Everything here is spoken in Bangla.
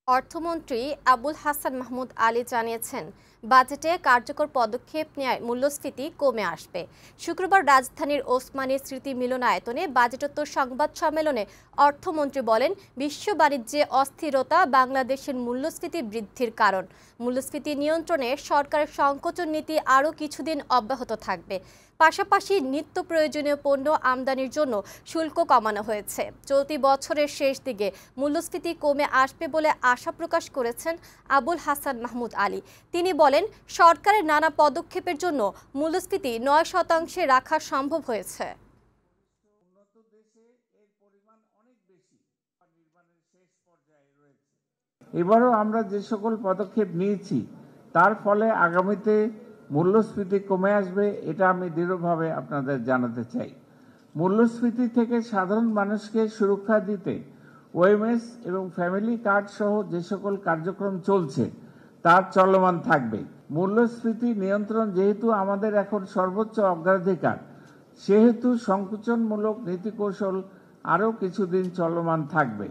অর্থমন্ত্রী আবুল হাসান মাহমুদ আলী জানিয়েছেন, বাজেটে কার্যকর পদক্ষেপ নেওয়ায় মূল্যস্ফীতি কমে আসবে। শুক্রবার রাজধানীর ওসমানী স্মৃতি মিলনায়তনে বাজেটোত্তর সংবাদ সম্মেলনে অর্থমন্ত্রী বলেন, বিশ্ব বাণিজ্যে অস্থিরতা বাংলাদেশের মূল্যস্ফীতি বৃদ্ধির কারণ। মূল্যস্ফীতি নিয়ন্ত্রণে সরকারের সংকোচন নীতি আরও কিছুদিন অব্যাহত থাকবে। পাশাপাশি নিত্য প্রয়োজনীয় পণ্য আমদানির জন্য শুল্ক কমানো হয়েছে। চলতি বছরের শেষ দিকে মূল্যস্ফীতি কমে আসবে বলে আশা প্রকাশ করেছেন আবুল হাসান মাহমুদ আলী। তিনি বলেন, সরকারের নানা পদক্ষেপের জন্য মূল্যস্ফীতি ৯% রাখা সম্ভব হয়েছে। এবারও আমরা যে সকল পদক্ষেপ নিয়েছি তার ফলে আগামীতে মূল্যস্ফীতি কমে আসবে, এটা আমি দৃঢ়ভাবে আপনাদের জানাতে চাই। মূল্যস্ফীতি থেকে সাধারণ মানুষকে সুরক্ষা দিতে ওএমএস এবং ফ্যামিলি কার্ড সহ যে সকল কার্যক্রম চলছে তার চলমান থাকবে। মূল্যস্ফীতি নিয়ন্ত্রণ যেহেতু আমাদের এখন সর্বোচ্চ অগ্রাধিকার, সেহেতু সংকোচনমূলক নীতিকৌশল আরও কিছুদিন চলমান থাকবে।